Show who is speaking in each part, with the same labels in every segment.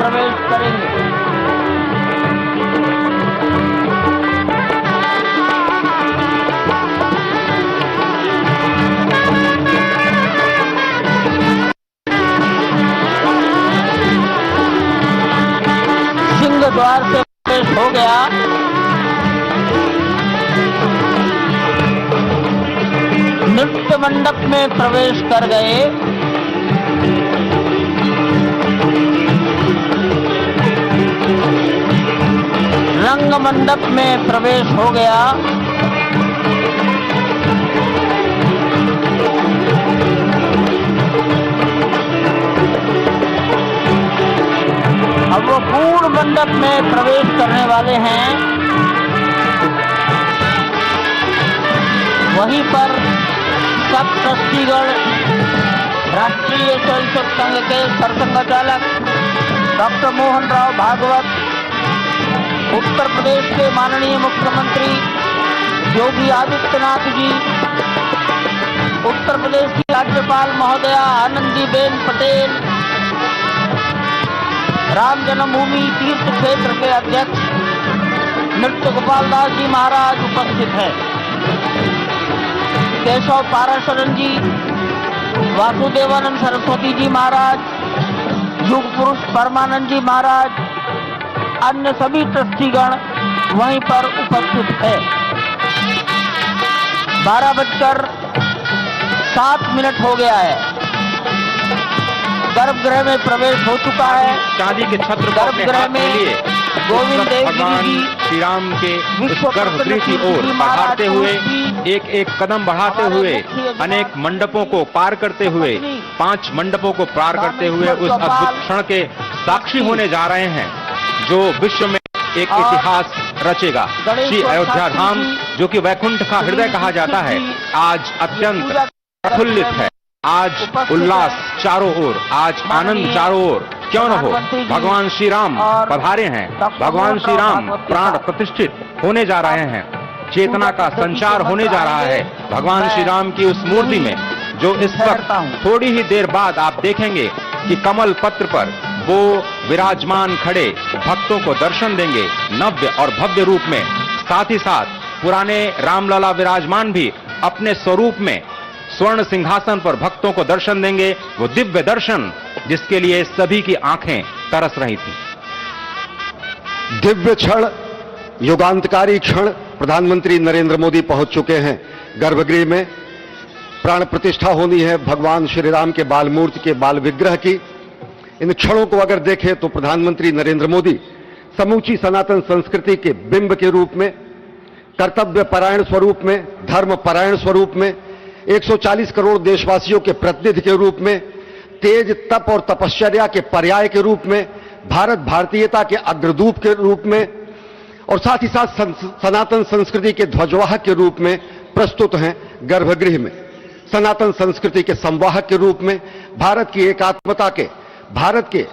Speaker 1: प्रवेश करेंगे। सिंह द्वार से प्रवेश हो गया। नृत्य मंडप में प्रवेश कर गए। रंग मंडप में प्रवेश हो गया। अब वो पूर्ण मंडप में प्रवेश करने वाले हैं। वहीं पर सब ट्रस्टीगण, राष्ट्रीय स्वयंसेवक संघ के सरसंघचालक डॉक्टर मोहन राव भागवत, उत्तर प्रदेश के माननीय मुख्यमंत्री योगी आदित्यनाथ जी, उत्तर प्रदेश की राज्यपाल महोदया आनंदीबेन पटेल, राम जन्मभूमि तीर्थ क्षेत्र के अध्यक्ष नृत्य गोपाल दास जी महाराज उपस्थित हैं। केशव पाराशरण जी, वासुदेवानंद सरस्वती जी महाराज, युग पुरुष परमानंद जी महाराज, अन्य सभी ट्रस्टीगण वहीं पर उपस्थित है। 12:07 हो गया है। गर्भगृह में प्रवेश हो चुका है।
Speaker 2: चांदी के छत्र
Speaker 1: गर्भगृह में गोविंद देवगिरी जी
Speaker 2: श्री राम के गर्भगृह की ओर बढ़ाते हुए एक एक कदम बढ़ाते हुए अनेक मंडपों को पार करते हुए 5 मंडपों को पार करते हुए उस अद्भुत क्षण के साक्षी होने जा रहे हैं जो विश्व में एक इतिहास रचेगा। श्री अयोध्या धाम, जो कि वैकुंठ का हृदय कहा जाता है, आज अत्यंत प्रफुल्लित है। आज उल्लास चारों ओर, आज आनंद चारों ओर। क्यों न हो, भगवान श्री राम पधारे हैं। भगवान श्री राम प्राण प्रतिष्ठित होने जा रहे हैं। चेतना का संचार होने जा रहा है भगवान श्री राम की उस मूर्ति में, जो इस वक्त थोड़ी ही देर बाद आप देखेंगे कि कमल पत्र पर वो विराजमान खड़े भक्तों को दर्शन देंगे नव्य और भव्य रूप में। साथ ही साथ पुराने रामलला विराजमान भी अपने स्वरूप में स्वर्ण सिंहासन पर भक्तों को दर्शन देंगे। वो दिव्य दर्शन जिसके लिए सभी की आंखें तरस रही थी।
Speaker 3: दिव्य क्षण, युगांतकारी क्षण, प्रधानमंत्री नरेंद्र मोदी पहुंच चुके हैं गर्भगृह में। प्राण प्रतिष्ठा होनी है भगवान श्री राम के बाल मूर्ति के बाल विग्रह की। इन क्षणों को अगर देखें तो प्रधानमंत्री नरेंद्र मोदी समूची सनातन संस्कृति के बिंब के रूप में, कर्तव्य परायण स्वरूप में, धर्म परायण स्वरूप में, 140 करोड़ देशवासियों के प्रतिनिधि के रूप में, तेज तप और तपश्चर्या के पर्याय के रूप में, भारत भारतीयता के अग्रदूत के रूप में और साथ ही साथ सनातन संस्कृति के ध्वजवाहक के रूप में प्रस्तुत हैं गर्भगृह में। सनातन संस्कृति के संवाहक के रूप में, भारत की एकात्मता के, भारत के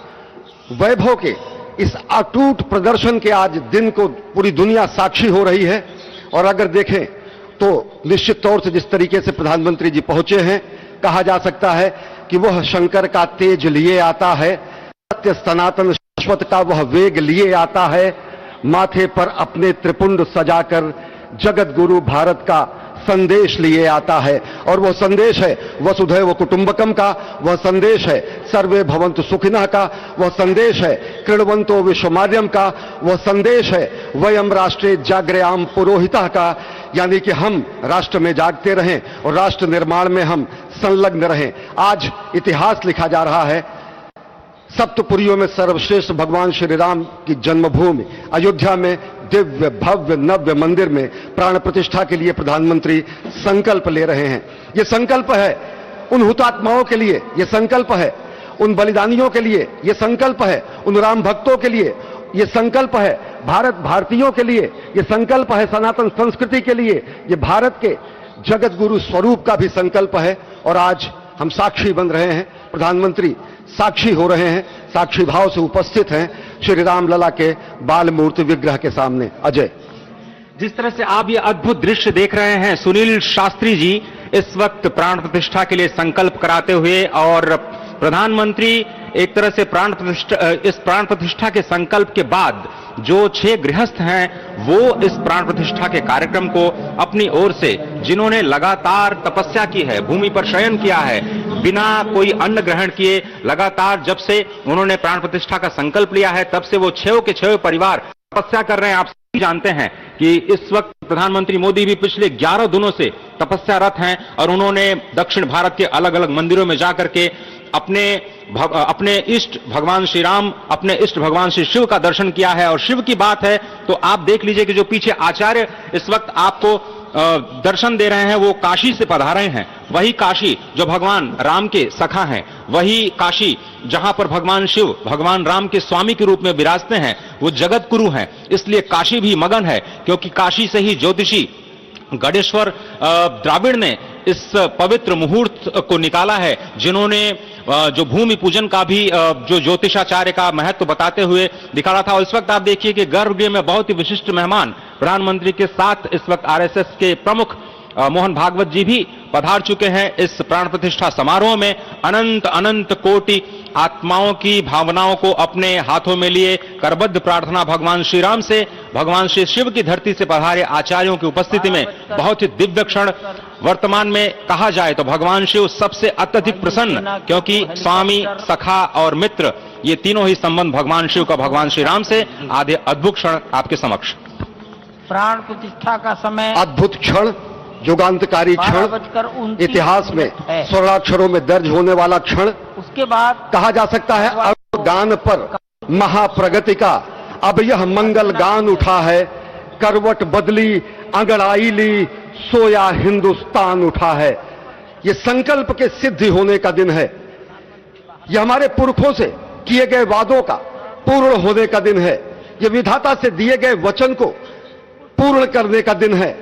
Speaker 3: वैभव के इस अटूट प्रदर्शन के आज दिन को पूरी दुनिया साक्षी हो रही है। और अगर देखें तो निश्चित तौर से जिस तरीके से प्रधानमंत्री जी पहुंचे हैं, कहा जा सकता है कि वह शंकर का तेज लिए आता है, सत्य सनातन शाश्वत का वह वेग लिए आता है, माथे पर अपने त्रिपुंड सजाकर जगत गुरु भारत का संदेश लिए आता है। और वह संदेश है वसुधैव कुटुंबकम का, वह संदेश है सर्वे भवन्तु सुखिनः का, वह संदेश है कृण्वन्तो विश्वमार्यम का, वह संदेश है वयम राष्ट्रे जाग्रयाम पुरोहितः का, यानी कि हम राष्ट्र में जागते रहें और राष्ट्र निर्माण में हम संलग्न रहें। आज इतिहास लिखा जा रहा है। सप्तपुरियों में सर्वश्रेष्ठ भगवान श्री राम की जन्मभूमि अयोध्या में दिव्य भव्य नव्य मंदिर में प्राण प्रतिष्ठा के लिए प्रधानमंत्री संकल्प ले रहे हैं। यह संकल्प है उन हुतात्माओं के लिए, यह संकल्प है उन बलिदानियों के लिए, यह संकल्प है उन राम भक्तों के लिए, यह संकल्प है भारत भारतीयों के लिए, यह संकल्प है सनातन संस्कृति के लिए, यह भारत के जगत गुरु स्वरूप का भी संकल्प है। और आज हम साक्षी बन रहे हैं, प्रधानमंत्री साक्षी हो रहे हैं, साक्षी भाव से उपस्थित हैं श्री राम लला के बाल मूर्ति विग्रह के सामने। अजय,
Speaker 2: जिस तरह से आप ये अद्भुत दृश्य देख रहे हैं, सुनील शास्त्री जी इस वक्त प्राण प्रतिष्ठा के लिए संकल्प कराते हुए और प्रधानमंत्री एक तरह से इस प्राण प्रतिष्ठा के संकल्प के बाद जो 6 गृहस्थ हैं वो इस प्राण प्रतिष्ठा के कार्यक्रम को अपनी ओर से, जिन्होंने लगातार तपस्या की है, भूमि पर शयन किया है, बिना कोई अन्न ग्रहण किए लगातार जब से उन्होंने प्राण प्रतिष्ठा का संकल्प लिया है तब से वो 6 के 6 परिवार तपस्या कर रहे हैं। आप सभी जानते हैं कि इस वक्त प्रधानमंत्री मोदी भी पिछले 11 दिनों से तपस्यारत हैं और उन्होंने दक्षिण भारत के अलग अलग मंदिरों में जाकर के अपने इष्ट भगवान श्री राम, अपने इष्ट भगवान श्री शिव का दर्शन किया है। और शिव की बात है तो आप देख लीजिए कि जो पीछे आचार्य इस वक्त आपको दर्शन दे रहे हैं वो काशी से पधारे हैं। वही काशी जो भगवान राम के सखा हैं, वही काशी जहां पर भगवान शिव भगवान राम के स्वामी के रूप में विराजते हैं, वो जगत गुरु हैं। इसलिए काशी भी मगन है, क्योंकि काशी से ही ज्योतिषी गणेश्वर द्राविड़ ने इस पवित्र मुहूर्त को निकाला है, जिन्होंने जो भूमि पूजन का भी जो ज्योतिषाचार्य का महत्व बताते हुए दिखाया था। और इस वक्त आप देखिए कि गर्भगृह में बहुत ही विशिष्ट मेहमान प्रधानमंत्री के साथ इस वक्त आरएसएस के प्रमुख मोहन भागवत जी भी पधार चुके हैं। इस प्राण प्रतिष्ठा समारोह में अनंत अनंत कोटि आत्माओं की भावनाओं को अपने हाथों में लिए करबद्ध प्रार्थना भगवान श्री राम से, भगवान श्री शिव की धरती से पधारे आचार्यों की उपस्थिति में बहुत ही दिव्य क्षण। वर्तमान में कहा जाए तो भगवान शिव सबसे अत्यधिक प्रसन्न, क्योंकि स्वामी, सखा और मित्र ये तीनों ही संबंध भगवान शिव का भगवान श्री राम से। आधे अद्भुत क्षण आपके समक्ष।
Speaker 1: प्राण प्रतिष्ठा का समय
Speaker 3: अद्भुत क्षण, युगांतकारी क्षण, इतिहास में स्वर्णाक्षरों में दर्ज होने वाला क्षण।
Speaker 1: उसके बाद
Speaker 3: कहा जा सकता है अब गान पर महाप्रगति का अब यह मंगल गान उठा है, करवट बदली अंगड़ाई ली सोया हिंदुस्तान उठा है। यह संकल्प के सिद्धि होने का दिन है, यह हमारे पुरखों से किए गए वादों का पूर्ण होने का दिन है, यह विधाता से दिए गए वचन को पूर्ण करने का दिन है,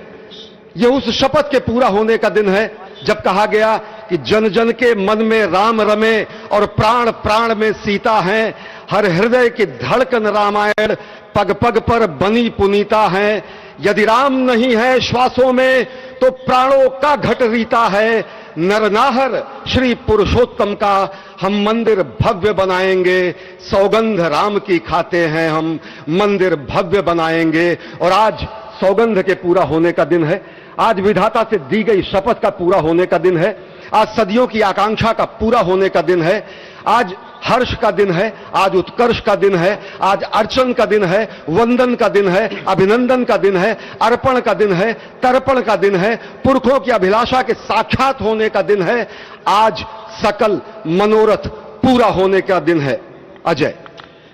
Speaker 3: यह उस शपथ के पूरा होने का दिन है जब कहा गया कि जन जन के मन में राम रमे और प्राण प्राण में सीता है, हर हृदय की धड़कन रामायण पग पग पर बनी पुनीता है। यदि राम नहीं है श्वासों में तो प्राणों का घट रीता है। नरनाहर श्री पुरुषोत्तम का हम मंदिर भव्य बनाएंगे, सौगंध राम की खाते हैं हम, मंदिर भव्य बनाएंगे। और आज सौगंध के पूरा होने का दिन है, आज विधाता से दी गई शपथ का पूरा होने का दिन है, आज सदियों की आकांक्षा का पूरा होने का दिन है, आज हर्ष का दिन है, आज उत्कर्ष का दिन है, आज अर्चन का दिन है, वंदन का दिन है, अभिनंदन का दिन है, अर्पण का दिन है, तर्पण का दिन है, पुरखों की अभिलाषा के साक्षात होने का दिन है, आज सकल मनोरथ पूरा होने का दिन है। अजय,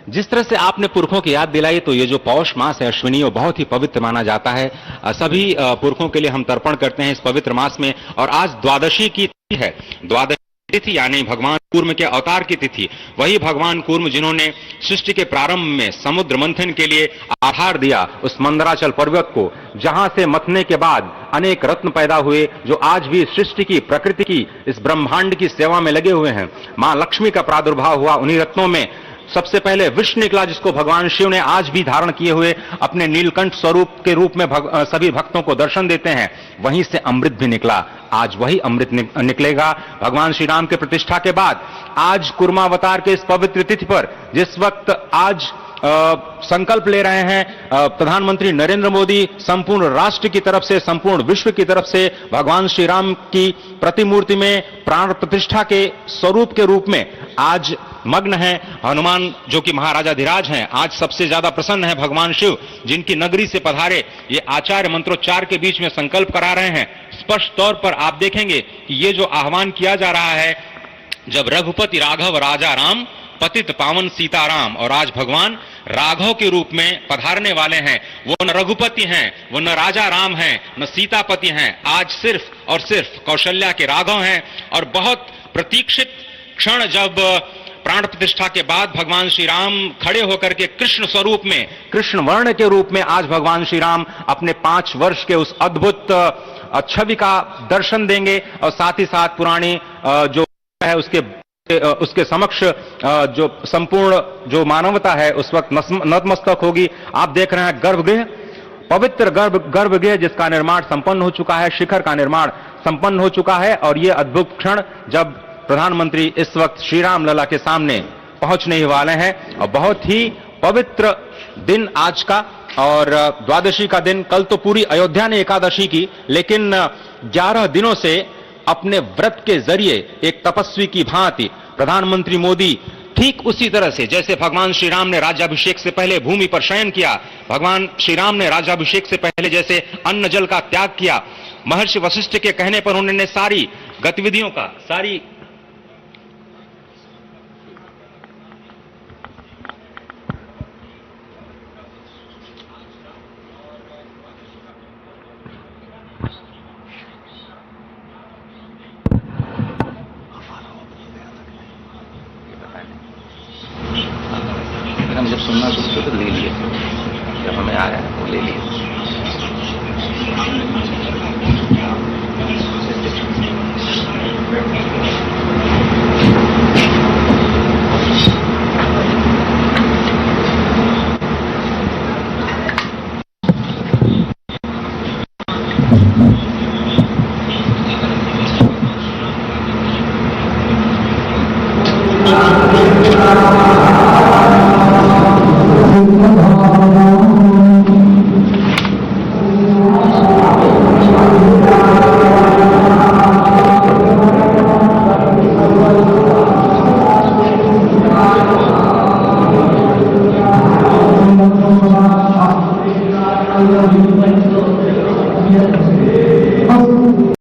Speaker 2: जिस तरह से आपने पुरखों की याद दिलाई, तो ये जो पौष मास है अश्विनी, वो बहुत ही पवित्र माना जाता है। सभी पुरखों के लिए हम तर्पण करते हैं इस पवित्र मास में। और आज द्वादशी की तिथि है, द्वादशी तिथि यानी भगवान कूर्म के अवतार की तिथि। वही भगवान कूर्म जिन्होंने सृष्टि के प्रारंभ में समुद्र मंथन के लिए आधार दिया उस मंदराचल पर्वत को, जहां से मथने के बाद अनेक रत्न पैदा हुए, जो आज भी सृष्टि की, प्रकृति की, इस ब्रह्मांड की सेवा में लगे हुए हैं। मां लक्ष्मी का प्रादुर्भाव हुआ उन्हीं रत्नों में। सबसे पहले विष निकला, जिसको भगवान शिव ने आज भी धारण किए हुए अपने नीलकंठ स्वरूप के रूप में सभी भक्तों को दर्शन देते हैं। वहीं से अमृत भी निकला, आज वही अमृत निकलेगा भगवान श्री राम के प्रतिष्ठा के बाद। आज कुर्मावतार के इस पवित्र तिथि पर, जिस वक्त आज संकल्प ले रहे हैं प्रधानमंत्री नरेंद्र मोदी, संपूर्ण राष्ट्र की तरफ से, संपूर्ण विश्व की तरफ से भगवान श्री राम की प्रतिमूर्ति में प्राण प्रतिष्ठा के स्वरूप के रूप में आज मग्न है। हनुमान जो कि महाराजाधिराज हैं, आज सबसे ज्यादा प्रसन्न है भगवान शिव, जिनकी नगरी से पधारे ये आचार्य मंत्रोच्चार के बीच में संकल्प करा रहे हैं। स्पष्ट तौर पर आप देखेंगे कि ये जो आह्वान किया जा रहा है, जब रघुपति राघव राजा राम, पतित पावन सीताराम, और आज भगवान राघव के रूप में पधारने वाले हैं। वो न रघुपति हैं, वो न राजा राम हैं, न सीतापति हैं, आज सिर्फ और सिर्फ कौशल्या के राघव हैं। और बहुत प्रतीक्षित क्षण, जब प्राण प्रतिष्ठा के बाद भगवान श्री राम खड़े होकर के कृष्ण स्वरूप में, कृष्ण वर्ण के रूप में आज भगवान श्री राम अपने 5 वर्ष के उस अद्भुत छवि का दर्शन देंगे। और साथ ही साथ पुरानी जो है उसके समक्ष जो संपूर्ण जो मानवता है उस वक्त नतमस्तक होगी। आप देख रहे हैं गर्भगृह, पवित्र गर्भगृह जिसका निर्माण संपन्न हो चुका है, शिखर का निर्माण संपन्न हो चुका है। और ये अद्भुत क्षण जब प्रधानमंत्री इस वक्त श्री राम लला के सामने पहुंचने ही वाले हैं। और बहुत ही पवित्र दिन आज का, और द्वादशी का दिन। कल तो पूरी अयोध्या ने एकादशी की, लेकिन 11 दिनों से अपने व्रत के जरिए एक तपस्वी की भांति प्रधानमंत्री मोदी ठीक उसी तरह से जैसे भगवान श्री राम ने राज्याभिषेक से पहले भूमि पर शयन किया, भगवान श्री राम ने राज्याभिषेक से पहले जैसे अन्न जल का त्याग किया, महर्षि वशिष्ठ के कहने पर उन्होंने सारी गतिविधियों का सारी
Speaker 4: हम जब सुनना शुरू किया तो ले लिए, जब हमें आया तो ले लिए।